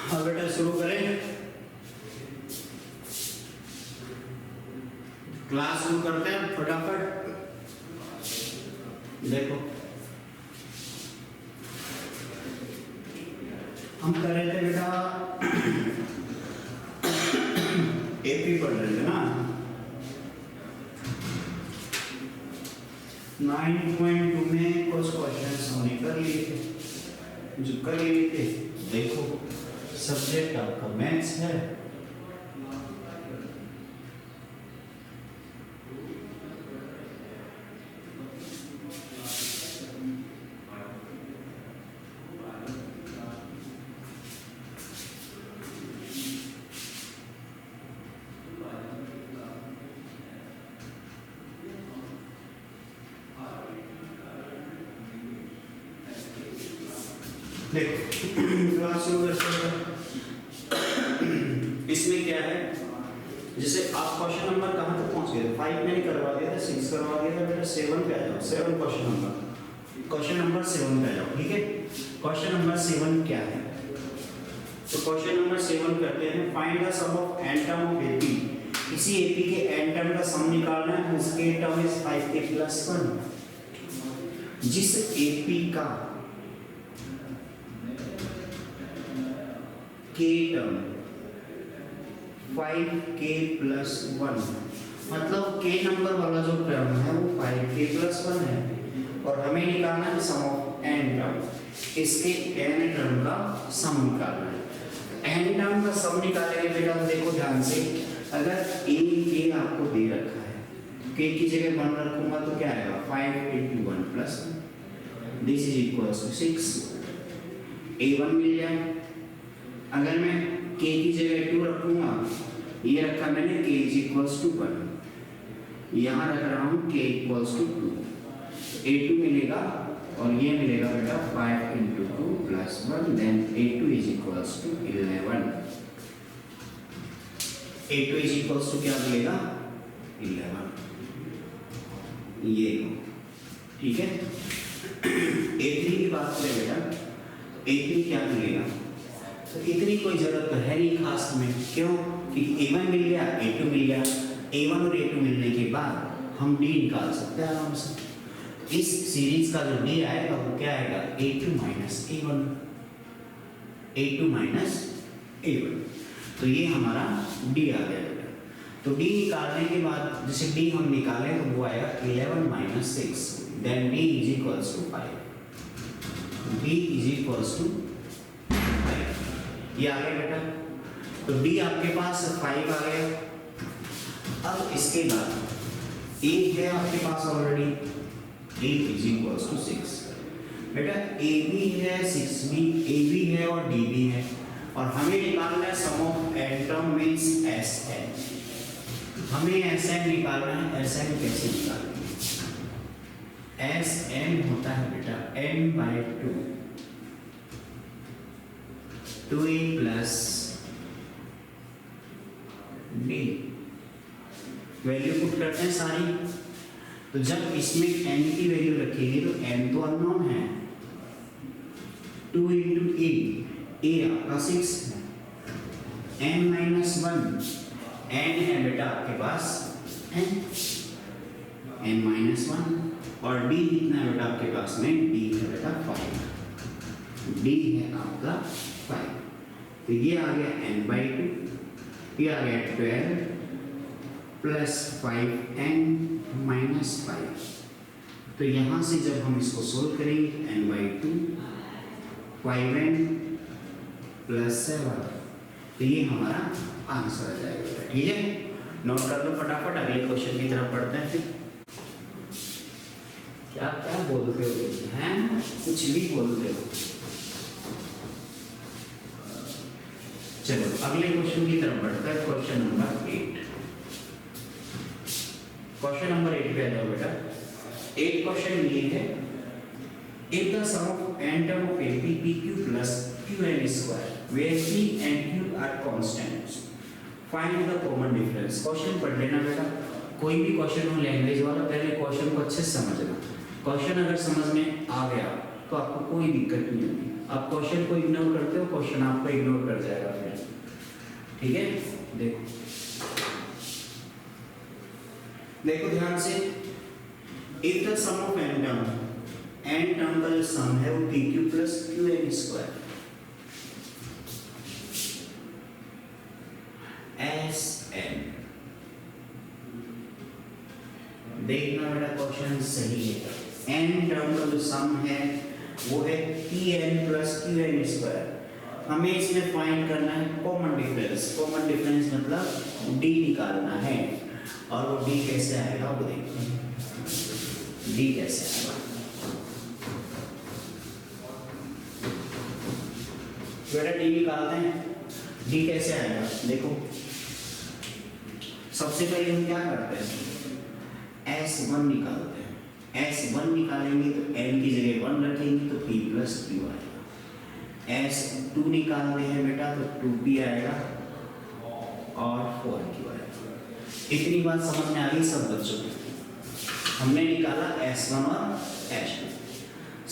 हाँ बेटा शुरू करें, क्लास शुरू करते हैं फटाफट। देखो हम कर रहे थे बेटा एपी पढ़ रहे थे ना, 9.2 में कुछ क्वेश्चन हमने कर लिए थे। जो कर लिए थे देखो, सब्जेक्ट आपका मैथ्स है, इसमें क्या है, जैसे आप क्वेश्चन नंबर कहाँ तक पहुँच गए थे? 5 मैंने करवा दिया था, 6 करवा दिया था बेटा, 7 पे आ जाओ। 7 क्वेश्चन नंबर 7 पे आ जाओ, ठीक है। क्वेश्चन नंबर 7 क्या है? तो क्वेश्चन नंबर 7 करते हैं, find the sum of n term of AP. किसी एपी के n टर्म का सम निकालना है, उसके टर्म इज 5k + 1। जिस एपी का k टर्म 5k + 1, मतलब k नंबर वाला जो टर्म है वो 5k + 1 है, और हमें निकालना है सम ऑफ n टर्म। इसके n टर्म का सम निकालना है। n टर्म का सम निकालेंगे बेटा, तो देखो ध्यान से, अगर a k आपको दे रखा है, k की जगह 1 रखूंगा तो क्या आएगा? 5 × 1 + 1, this is equal to 6। a1 मिल जाए। अगर मैं k की जगह 2 रखूंगा, ये रखा मैंने k = 1, यहाँ रख रहा हूँ k = 2, a2 मिलेगा और ये मिलेगा बेटा 5 × 2 + 1, देन a2 = 11। a2 = क्या मिलेगा? 11, ये ठीक है। a3 की बात करें बेटा, a3 क्या मिलेगा? तो इतनी कोई जरूरत तो है नहीं खास में, क्यों? क्योंकि a1 मिल गया, a2 मिल गया। a1 और a2 मिलने के बाद हम d निकाल सकते हैं आराम से। इस सीरीज का जो d आएगा वो क्या आएगा? a2 - a1, a2 - a1। तो ये हमारा d आ गया बेटा। तो d निकालने के बाद जैसे d हम निकालें तो वो आएगा 11 - 6, देन d = 5, d = ये आ गया बेटा। तो d आपके पास 5 आ गया। अब इसके बाद a है आपके पास ऑलरेडी, a = 6 बेटा। a भी है, 6 भी, a भी है और d भी है, और हमें निकालना है sum of n term means Sn। हमें Sn निकालना है। Sn कैसे निकालेंगे? Sn होता है बेटा n/2, 2a + d। Value put करते हैं सारी। तो जब इसमें n की वैल्यू रखेंगे तो n तो अननोन है, 2 × a आपका 6 है, n - 1 n है बेटा आपके पास n - 1, और d कितना है बेटा आपके पास में? d है बेटा 5, d है आपका 5। तो ये आ गया n/2, ये आ गया 12 + 5n - 5। तो यहाँ से जब हम इसको सोल्व करेंगे, n/2 5n + 7, तो ये हमारा आंसर आ जाएगा। ठीक है, नोट कर लो फटाफट, अगले क्वेश्चन की तरफ पढ़ते हैं। फिर क्या क्या बोलते हो हैं? कुछ भी बोलते हो। चलो अगले क्वेश्चन की तरफ बढ़ते हैं। Question number 8। क्वेश्चन नंबर 8 पे आ जाओ बेटा। 8 क्वेश्चन ये है, if the sum of n term of AP PQ plus QN² where P and Q are constants, find the common difference। Question पढ़ लेना बेटा, कोई भी क्वेश्चन हो लैंग्वेज वाला, पहले क्वेश्चन को अच्छे से समझना। क्वेश्चन अगर समझ में आ गया तो आपको कोई दिक्कत नहीं होगी। आप क्वेश्चन को इग्नोर करते हो, क्वेश्चन आपको इग्नोर कर जाएगा फिर। ठीक है, देखो देखो ध्यान से, if the sum of n term का जो सम है वो pq plus qn square Sn, देखना बेटा क्वेश्चन सही है। n टर्म का जो सम है वो है pn प्लस qn स्क्वायर। हमें इसमें फाइंड करना है कॉमन डिफरेंस। कॉमन डिफरेंस मतलब d निकालना है, और वो d कैसे आएगा वो देखते हैं। d कैसे आएगा, बेटा d निकालते हैं। d कैसे आएगा देखो, सबसे पहले हम क्या करते हैं, S1 निकालते हैं। S1 निकालेंगे तो n की जगह 1 रखेंगे तो p प्लस q आएगा। S2 निकालते हैं बेटा तो 2p आएगा और 4q आएगा। इतनी बात समझ में आ गई सब बच्चों को? हमने निकाला S1 और S2।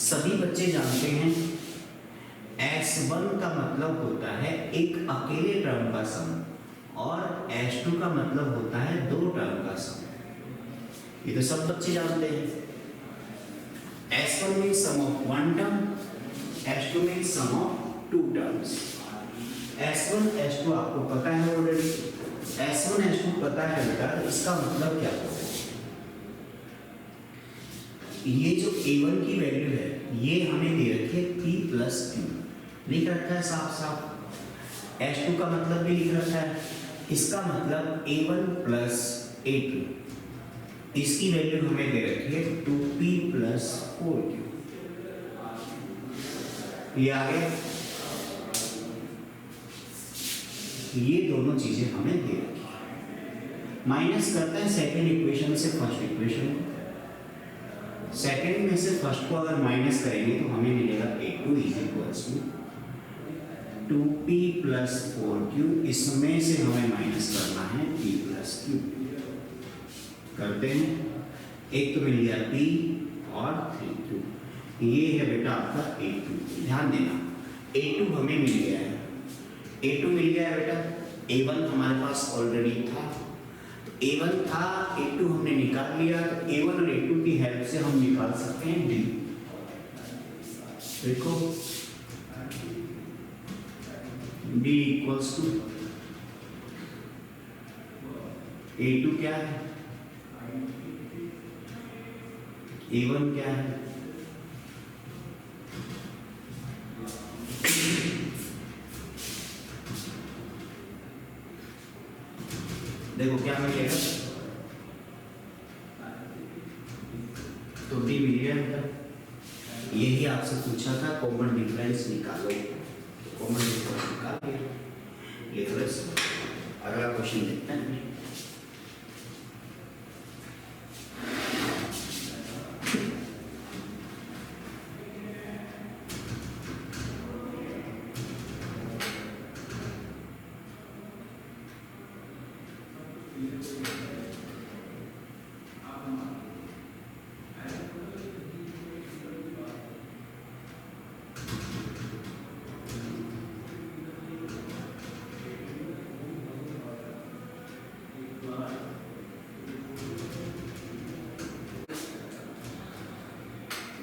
सभी बच्चे जानते हैं S1 का मतलब होता है एक अकेले टर्म का सम, और S2 का मतलब होता है दो टर्म का सम। ये तो सब बच्चे जानते हैं। S1 means sum of one term, S2 means sum of two terms। S1 S2 आपको पता है ऑलरेडी। S1 S2 पता है बेटा, इसका मतलब क्या होगा, ये जो A1 की वैल्यू है ये हमें दे रखी है P प्लस Q, लिख रखा है साफ साफ। S2 का मतलब भी लिख रखा है, इसका मतलब A1 प्लस A2, इसकी वैल्यू हमें दे रखी है 2P प्लस 4Q। ये आ गया, ये दोनों चीजें हमें दे रखी है। माइनस करते हैं सेकेंड इक्वेशन से फर्स्ट इक्वेशन को। सेकेंड में से फर्स्ट को अगर माइनस करेंगे तो हमें मिलेगा A2 is equals to 2P plus 4Q। इसमें से हमें माइनस करना है P प्लस Q। करते हैं, एक तो मिल गया P और 3Q। ये है बेटा आपका A2। ध्यान देना, A2 हमें मिल गया है। A2 मिल गया है बेटा, A1 हमारे पास ऑलरेडी था। A1 था, A2 हमने निकाल लिया, तो A1 और A2 की हेल्प से हम निकाल सकते हैं D। देखो D इक्वल्स टू A2 क्या है, A1 क्या है, देखो क्या मिलेगा, तो D मिल गया मतलब। यही आपसे पूछा था कॉमन डिफरेंस निकालो, कॉमन डिफरेंस निकाल दिया। अगला क्वेश्चन देखते हैं।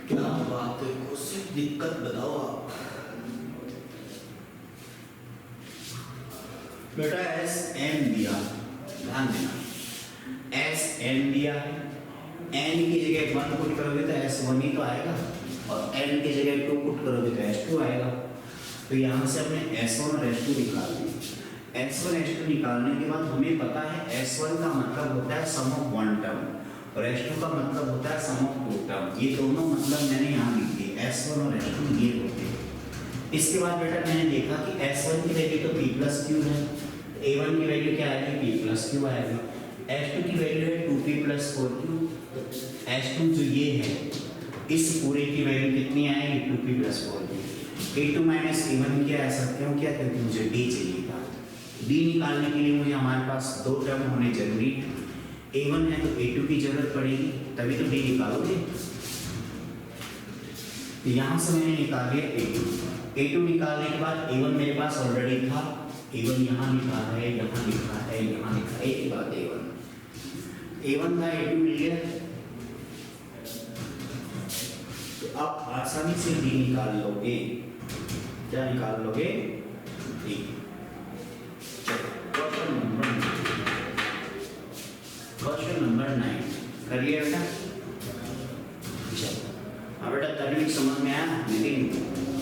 क्या बात है, कुछ दिक्कत बताओ आप। बेटा Sn दिया, ध्यान देना Sn दिया है, n की जगह 1 पुट करोगे तो S1 ही तो आएगा, और n की जगह 2 पुट करोगे तो S2 आएगा। तो यहाँ से अपने S1 और S2 निकाल दिए। S1 S2 निकालने के बाद हमें पता है S1 का मतलब होता है सम ऑफ वन टर्म, और S2 का मतलब होता है सम ऑफ टू टर्म। ये दोनों मतलब मैंने यहाँ लिख दिए, S1 और S2 ये होते हैं। इसके बाद बेटा मैंने देखा कि S1 की वैल्यू तो P प्लस Q है, A1 की वैल्यू क्या आएगी, P प्लस Q आएगी। S2 की वैल्यू है 2P प्लस 4Q। S2 जो ये है, इस पूरे की वैल्यू कितनी आएगी, 2P plus 4Q। A2 minus A1 क्या ऐसा क्यों किया, क्योंकि मुझे D चाहिए था। D निकालने के लिए मुझे हमारे पास दो टर्म होने जरूरी है। A1 है तो A2 की जरूरत पड़ेगी, तभी तो D निकालोगे। तो यहाँ से मैंने निकाल लिया A2। A2 निकालने के बाद A1 मेरे पास ऑलरेडी था, A1 यहाँ लिखा है, यहाँ लिखा है, यहाँ लिखा है, एक ही बात A1 था, A2 मिल गया। तो आप आसानी से D निकाल लोगे। क्या निकाल लोगे? D। क्वेश्चन नंबर 9 करिए बेटा। चलो हाँ बेटा, तकनीक समझ में आया? नितिन,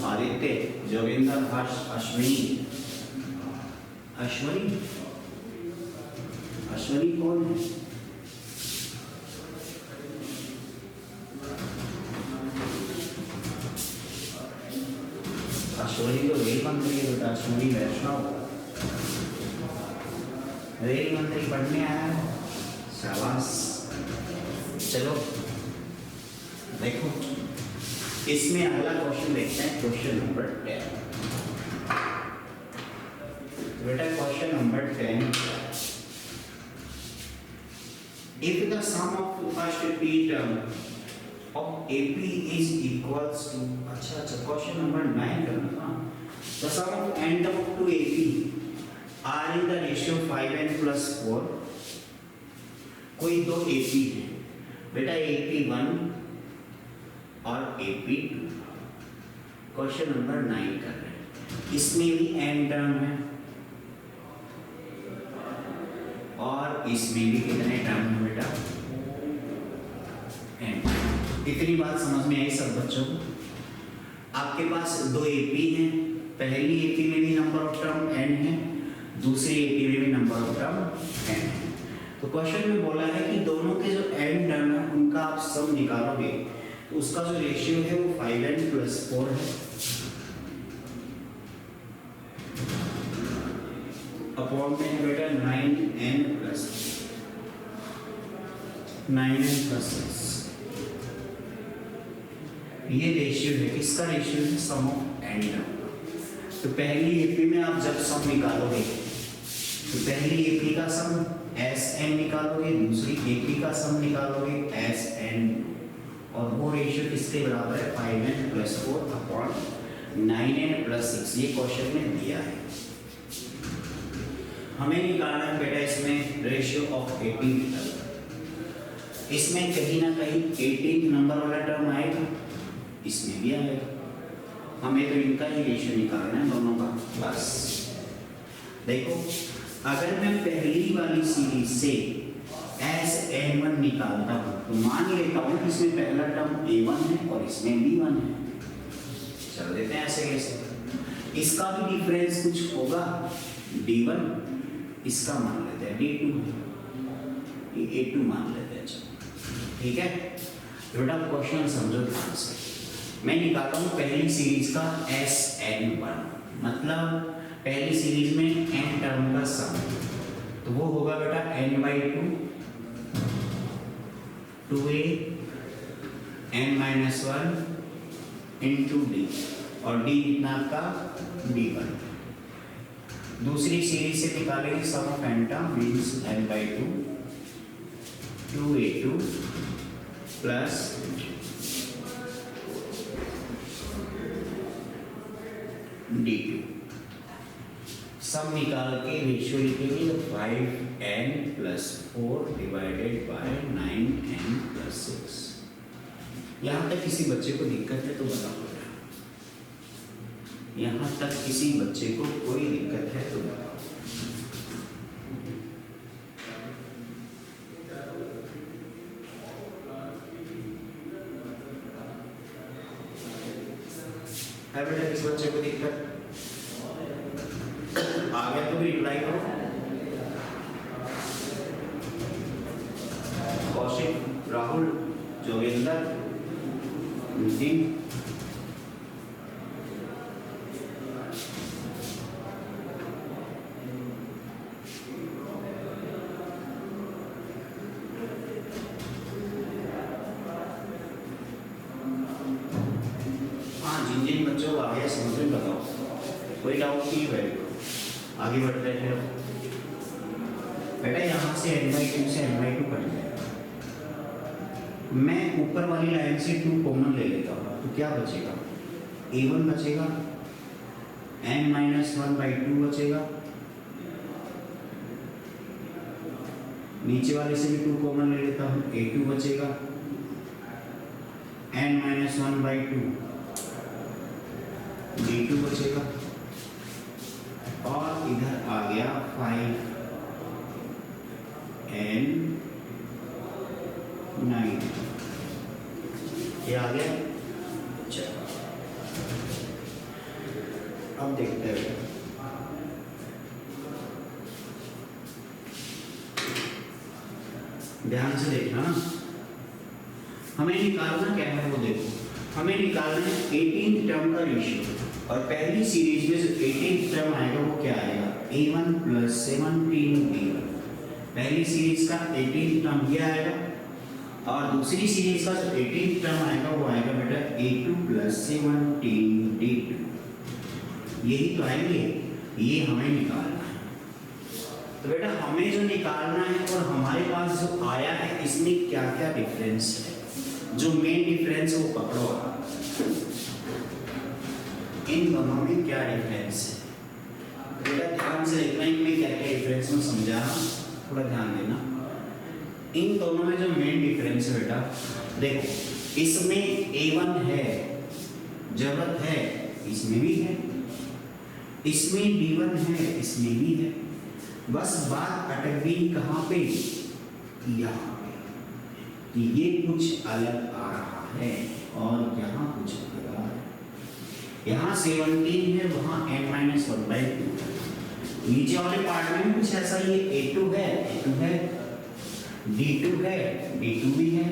आदित्य, जोगिंदर, हर्ष, अश्विनी। अश्विनी कौन है? अश्विनी तो रेल मंत्री है बेटा, अश्विनी वैष्णव रेल मंत्री पढ़ने आया है। शाबाश। चलो देखो, इसमें अगला क्वेश्चन देखते हैं, क्वेश्चन नंबर 10। बेटा question number 10, if the sum of first p term of AP is equals to, अच्छा क्वेश्चन नंबर 9 करना। the sum of n term to AP are in the ratio 5n plus 4। कोई दो AP है बेटा, AP1 और AP2। Question number 9 कर रहे हैं। इसमें भी n टर्म है और इसमें भी कितने टर्म है बेटा? n। इतनी बात समझ में आई सब बच्चों को? आपके पास दो AP हैं, पहली AP में भी नंबर ऑफ टर्म n है, दूसरी AP में भी नंबर ऑफ टर्म n है। तो क्वेश्चन में बोला है कि दोनों के जो n टर्म है उनका आप सम निकालोगे तो उसका जो रेशियो है वो 5n plus 4 है अपॉन में बेटा 9n plus 6। ये रेशियो है, किसका रेशियो है? Sum of n term. तो पहली एपी में आप जब सम निकालोगे तो पहली एपी का सम Sn निकालोगे, दूसरी एपी का सम निकालोगे Sn, और वो रेशियो किसके बराबर है? 5n plus 4 upon 9n plus 6। ये क्वेश्चन में दिया है, हमें निकालना है बेटा इसमें रेशियो ऑफ 18। इसमें कहीं ना कहीं 18 नंबर वाला टर्म आएगा, इसमें भी आएगा, हमें तो इनका ही रेशियो निकालना है दोनों का। बस देखो, अगर मैं पहली वाली सीरीज से Sn1 निकालता हूं तो मान लेता हूं कि इसमें पहला टर्म A1 है और इसमें B1 है। चल देते हैं ऐसे कैसे, इसका भी डिफरेंस कुछ होगा D1, इसका मान लेते हैं D2, ये A2 मान लेते हैं। चलो ठीक है बेटा, क्वेश्चन समझो ध्यान से। मैं निकालता हूं पहली सीरीज का Sn1, मतलब पहली सीरीज में n टर्म का सम, तो वो होगा बेटा n/2 2a n-1 into d, और d कितना आपका d1। दूसरी सीरीज से निकालेंगे sum of n term means n/2 2a2 plus d2। Sum निकाल के रेशियो लिखेंगे तो 5n plus 4 divided by 9n plus 6। यहाँ तक किसी बच्चे को दिक्कत है तो बताओ बेटा, यहाँ तक किसी बच्चे को कोई दिक्कत है तो बताओ। है बेटा किस बच्चे को दिक्कत? आ गया तो भी रिप्लाई करो। कौशिक, राहुल, जोगेंद्र, नितिन, हाँ जिन जिन बच्चों को आ गया समझ में बताओ, कोई डाउट नहीं है। आगे बढ़ते हैं बेटा, यहाँ से n/2 से n/2 कट जाएगा, मैं ऊपर वाली लाइन से 2 कॉमन ले लेता हूँ तो क्या बचेगा? A1 बचेगा n-1/2 बचेगा, नीचे वाले से भी 2 कॉमन ले लेता हूँ, a2 बचेगा, n-1/2 d2 बचेगा, और इधर आ गया 5n9, ये आ गया। चलो अब देखते हैं, ध्यान से देखना ना, हमें निकालना क्या है वो देखो, हमें निकालना है 18th टर्म का रेशियो, और पहली सीरीज में जो 18th टर्म आएगा वो क्या आएगा, a1 + 17b1, पहली सीरीज का 18th टर्म ये आएगा, और दूसरी सीरीज का जो 18th टर्म आएगा वो आएगा बेटा a2 + 17d2, यही तो आएंगे, ये हमें निकालना है। तो बेटा हमें जो निकालना है और हमारे पास जो आया है इसमें क्या क्या डिफरेंस है, जो मेन डिफरेंस है वो पकड़ो, इन दोनों में क्या डिफरेंस है। बेटा ध्यान से देखना, इनमें क्या क्या डिफरेंस में समझा, थोड़ा ध्यान देना। इन दोनों में जो मेन डिफरेंस है बेटा देखो, इसमें a1 है, जरूरत है, इसमें भी है, इसमें b1 है, इसमें भी है, बस बात अटक गई कहाँ पे, यहाँ पे, कि ये कुछ अलग आ रहा है और यहाँ कुछ अलग आ रहा है, यहाँ 17 है, वहाँ n-1/2, नीचे वाले पार्ट में भी कुछ ऐसा ही है, a2 है, d2 है, d2 भी है,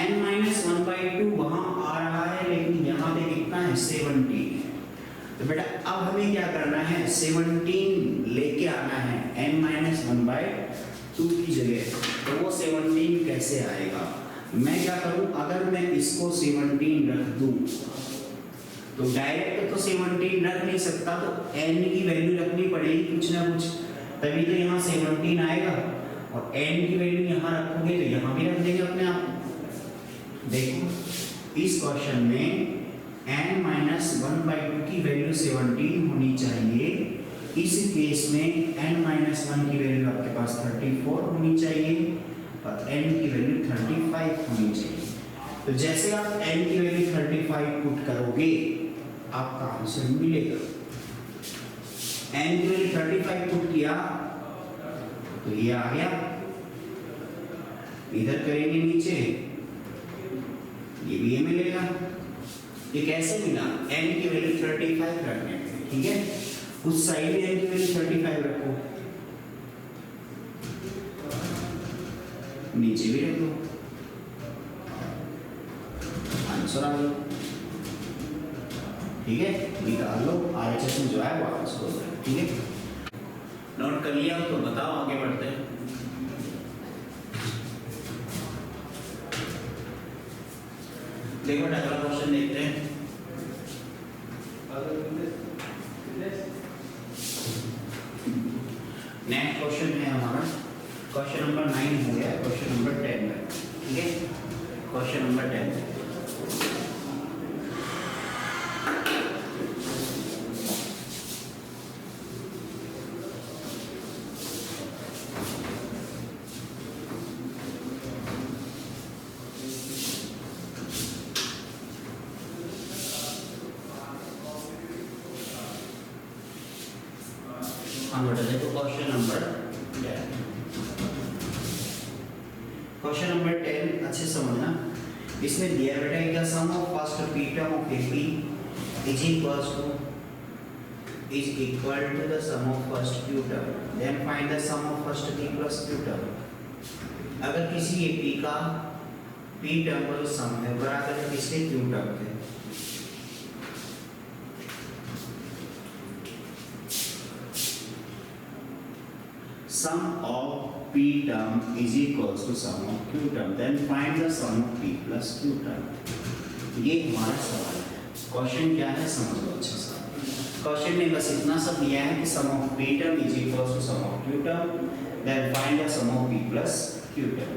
n-1/2 वहाँ आ रहा है, लेकिन यहाँ पे कितना है, 17 है। तो बेटा अब हमें क्या करना है, 17 लेके आना है n-1/2 की जगह, तो वो 17 कैसे आएगा, मैं क्या करूं, अगर मैं इसको 17 रख दूं तो डायरेक्ट तो 17 रख नहीं सकता, तो n की वैल्यू रखनी पड़ेगी कुछ ना कुछ, तभी तो यहाँ 17 आएगा, और n की वैल्यू यहाँ रखोगे तो यहाँ भी रख देंगे अपने आप। देखो इस क्वेश्चन में n-1/2 की वैल्यू 17 होनी चाहिए, इस केस में n-1 की वैल्यू आपके पास 34 होनी चाहिए, और n की वैल्यू 35 होनी चाहिए। तो जैसे आप n की वैल्यू 35 पुट करोगे आपका आंसर मिलेगा, n की वैल्यू 35 पुट किया तो ये आ गया, इधर करेंगे नीचे, ये भी ये मिलेगा। ये कैसे मिला, n की वैल्यू 35 रखने, ठीक है, उस साइड में n की वैल्यू 35 रखो, नीचे भी रख दो, आंसर आ गया, ठीक है, निकाल लो, RHS में जो है वो आंसर हो जाएगा, ठीक है। नोट कर लिया तो बताओ, आगे बढ़ते हैं। देखो अगला क्वेश्चन देखते हैं। नेक्स्ट क्वेश्चन है हमारा क्वेश्चन नंबर 9 हो गया, क्वेश्चन नंबर 10 है, ठीक है, क्वेश्चन नंबर 10। देखो क्वेश्चन नंबर 10 अच्छे समझना, इसमें दिया बेटा है the sum of first p term of AP is equal to the sum of first q term, then find the sum of first p plus q term। अगर किसी AP का p टर्म का जो सम है बराबर है किसके, q term के, sum of p term is equals to sum of q term, then find the sum of p plus q term। ये हमारा सवाल है, क्वेश्चन क्या है समझ लो अच्छे से। क्वेश्चन में बस इतना सब दिया है कि sum of p term is equals to sum of q term, then find the sum of p plus q term।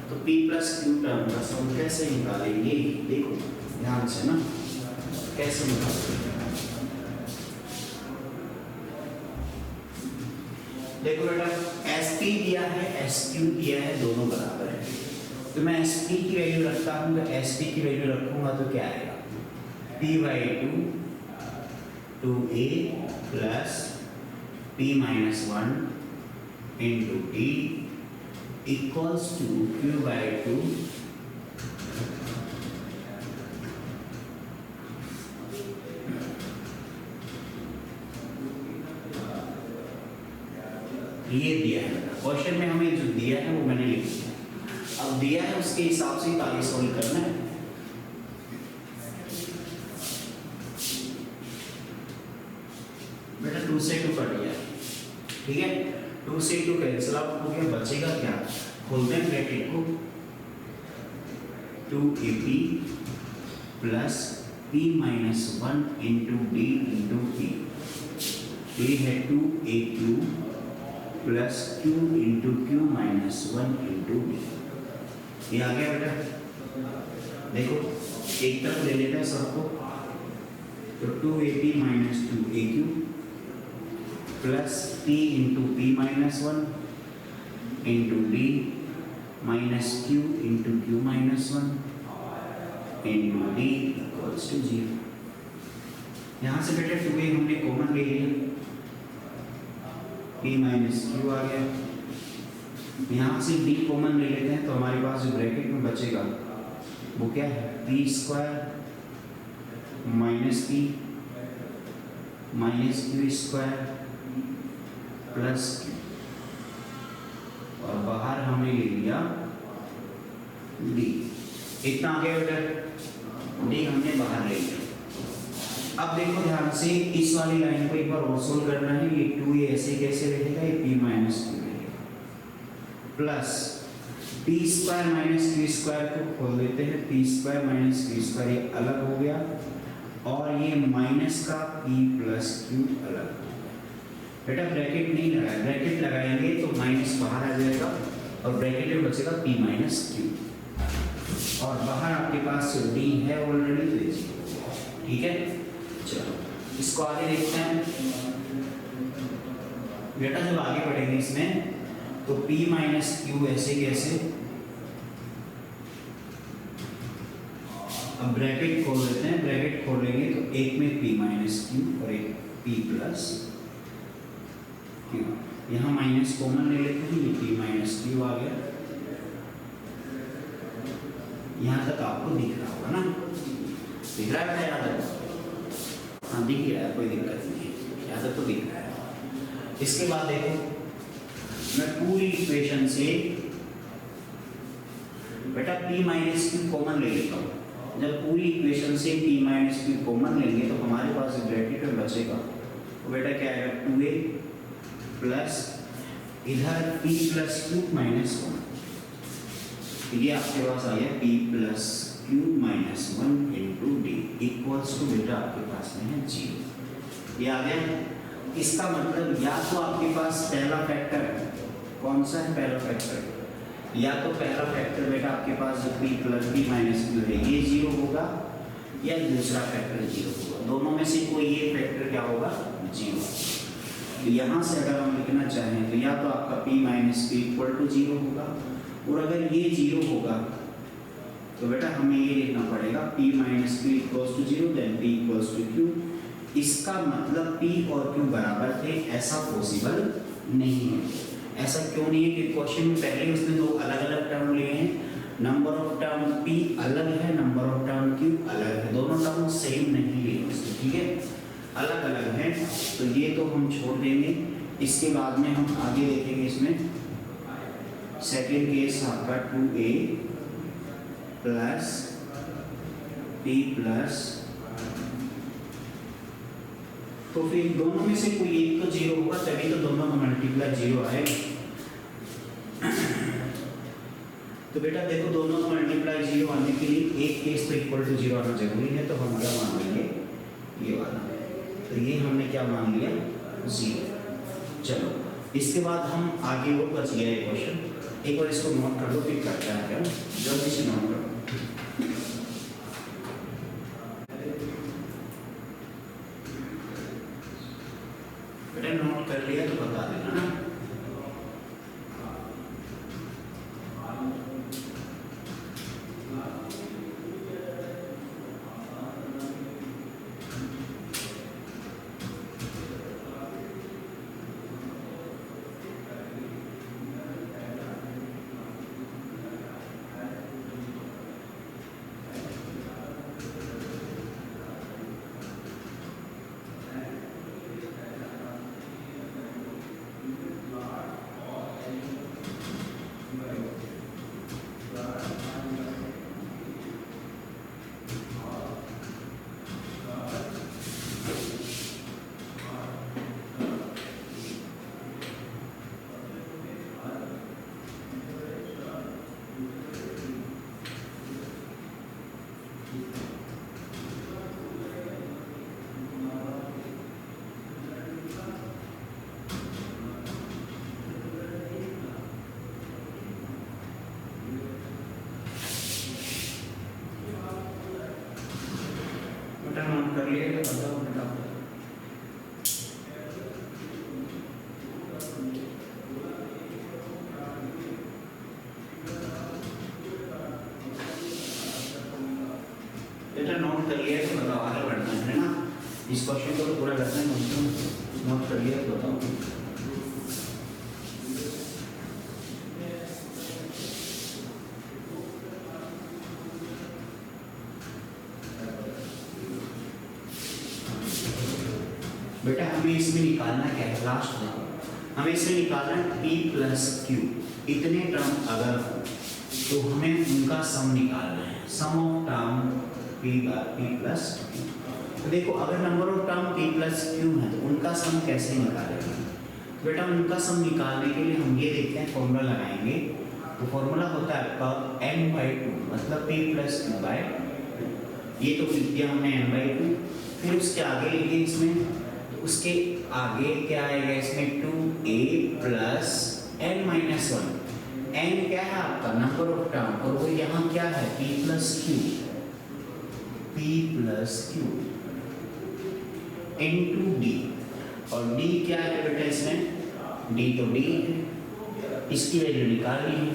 तो p plus q term का सम कैसे निकालेंगे, देखो ध्यान से ना, कैसे निकालोगे? देखो बेटा SP दिया है, SQ दिया है, दोनों बराबर है, तो मैं SP की वैल्यू रखता हूँ, तो SP की वैल्यू रखूंगा तो क्या आएगा? P/2 2A plus P-1 into D equals to Q/2 ये दिया है क्वेश्चन में, हमें जो दिया है वो मैंने लिख दिया। अब दिया है उसके हिसाब से आगे सॉल्व करना है। बेटा 2 से 2 कट गया, ठीक है, 2 से 2 कैंसिल आउट हो गया, बचेगा क्या? खोलते हैं ब्रैकेट को, 2AP plus P-1 into D into P, ये है 2AQ plus Q into Q-1 into D। ये आ गया बेटा, देखो एक तरफ ले लेते हैं सबको, तो 2AP minus 2AQ plus P into P-1 into D minus Q into Q-1 into D equals to 0। यहाँ से बेटा 2A हमने कॉमन ले लिया, P minus Q आ गया, यहाँ से D कॉमन ले लेते हैं, तो हमारे पास जो ब्रैकेट में बचेगा वो क्या है? P² minus P minus Q² plus Q, और बाहर हमने ले लिया D। इतना आ गया बेटा, D हमने बाहर ले लिया। अब देखो ध्यान से, इस वाली लाइन को एक बार और सोल्व करना है। ये 2A ऐसे कैसे रहेगा? ये P माइनस Q रहेगा, प्लस P² माइनस Q² को खोल देते हैं, P² माइनस Q² ये अलग हो गया, और ये माइनस का P प्लस Q अलग हो गया। बेटा ब्रैकेट नहीं लगाया, ब्रैकेट लगाएंगे तो माइनस बाहर आ जाएगा, और ब्रैकेट में बचेगा P माइनस Q, और बाहर आपके पास D है ऑलरेडी, तो ये ठीक है। चलो इसको आगे देखते हैं बेटा, जब आगे बढ़ेंगे इसमें तो P माइनस Q ऐसे कैसे, अब ब्रैकेट खोल देते हैं, ब्रैकेट खोलेंगे तो एक में P माइनस Q और एक P प्लस Q, यहाँ माइनस कॉमन ले लेते हैं, ये P माइनस Q आ गया। यहाँ तक आपको दिख रहा होगा ना? दिख रहा है यहाँ तक? हाँ दिख ही रहा है, कोई दिक्कत नहीं है, यहाँ तक तो दिख रहा है। इसके बाद देखो, मैं पूरी इक्वेशन से बेटा P माइनस Q कॉमन ले लेता हूँ। जब पूरी इक्वेशन से P माइनस Q कॉमन लेंगे तो हमारे पास ब्रैकेट में बचेगा, तो बेटा क्या आएगा? 2A प्लस इधर P प्लस Q माइनस 1, ये आपके पास आ गया P plus Q minus 1 into D equals to बेटा आपके पास में है 0। ये आ गया। इसका मतलब या तो आपके पास पहला फैक्टर, कौन सा है पहला फैक्टर? या तो पहला फैक्टर बेटा आपके पास जो P plus P minus Q है ये 0 होगा, या दूसरा फैक्टर 0 होगा, दोनों में से कोई ये फैक्टर क्या होगा? 0। तो यहाँ से अगर हम लिखना चाहें तो या तो आपका P minus Q equal to 0 होगा, और अगर ये 0 होगा तो बेटा हमें ये लिखना पड़ेगा P minus Q equals to 0 then P equals to Q। इसका मतलब P और Q बराबर थे, ऐसा पॉसिबल नहीं है। ऐसा क्यों नहीं है? कि क्वेश्चन में पहले उसने दो अलग अलग टर्म लिए हैं, नंबर ऑफ टर्म P अलग है, नंबर ऑफ टर्म Q अलग है, दोनों टर्म सेम नहीं लिए उसने, ठीक है, अलग अलग है। तो ये तो हम छोड़ देंगे, इसके बाद में हम आगे देखेंगे। इसमें सेकेंड केस आपका 2A प्लस P प्लस, तो फिर दोनों में से कोई एक तो 0 होगा, तभी तो दोनों का मल्टीप्लाई 0 आएगा। तो बेटा देखो दोनों का मल्टीप्लाई 0 आने के लिए एक केस तो इक्वल टू 0 आना जरूरी है, तो हम क्या मान लेंगे? ये वाला। तो ये हमने क्या मान लिया? 0। चलो इसके बाद हम आगे वो बच गया एक क्वेश्चन, एक बार इसको नोट कर लो, फिर करते हैं क्या, जल्दी से नोट करो। बेटा नोट कर लिया तो बता देना ना। नोट कर लिए तो बताओ बेटा। बेटा नोट कर लिए तो बताओ, आगे बढ़ना है ना। इस क्वेश्चन को तो पूरा करना है, नोट कर लिया तो बताओ। बेटा हमें इसमें निकालना क्या है, लास्ट में हमें इसमें निकालना है p प्लस क्यू। इतने टर्म अगर हो तो हमें उनका सम निकालना है, sum of term p plus क्यू। तो देखो अगर number of term p plus क्यू है तो उनका सम कैसे निकालेंगे। बेटा उनका सम निकालने के लिए हम ये देखते हैं, फॉर्मूला लगाएंगे। तो फॉर्मूला होता है आपका n/2 मतलब p प्लस क्यू बाय, ये तो लिख दिया हमने n/2। फिर उसके आगे लिखे इसमें, उसके आगे क्या आएगा इसमें 2a प्लस n-1। n क्या है आपका नंबर ऑफ टर्म, और वो यहाँ क्या है p plus Q into d। और d क्या है बेटा इसमें, d तो d है, इसकी वैल्यू निकालनी है।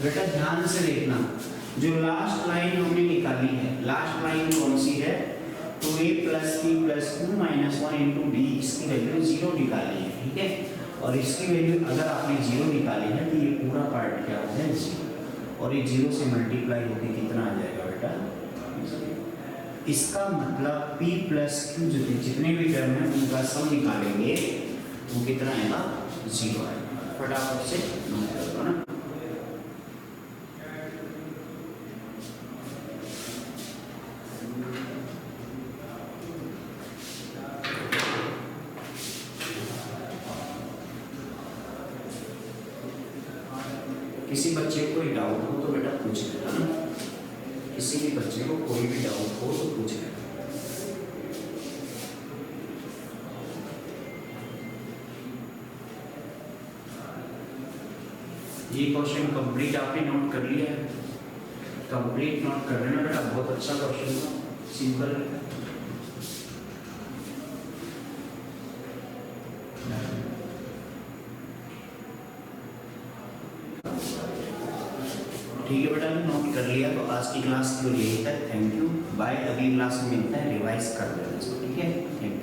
बेटा ध्यान से देखना, जो लास्ट लाइन हमने निकाली है, लास्ट लाइन कौन सी है, 2a plus p plus 2 minus 1 into D, इसकी वैल्यू 0 निकाली है, ठीक है। और इसकी वैल्यू अगर आपने 0 निकाली है तो ये पूरा पार्ट क्या हो जाए 0, और ये 0 से मल्टीप्लाई होकर कितना आ जाएगा बेटा, इसका मतलब p प्लस q जितने भी टर्म है उनका सम निकालेंगे वो कितना आएगा, 0 आएगा। फटाफट से नोट कर दो ना। किसी बच्चे को कोई डाउट हो तो बेटा पूछ लेना ना, किसी भी बच्चे को कोई भी डाउट हो तो पूछ लेना। ये क्वेश्चन कंप्लीट आपने नोट कर लिया है, कंप्लीट नोट कर लेना बेटा, बहुत अच्छा क्वेश्चन था, सिंपल है। ठीक है बेटा, नोट कर लिया तो आज की क्लास के लिए यही तक। Thank you, bye. अगली क्लास में मिलता है, रिवाइज कर लेना इसको, ठीक है। Thank you.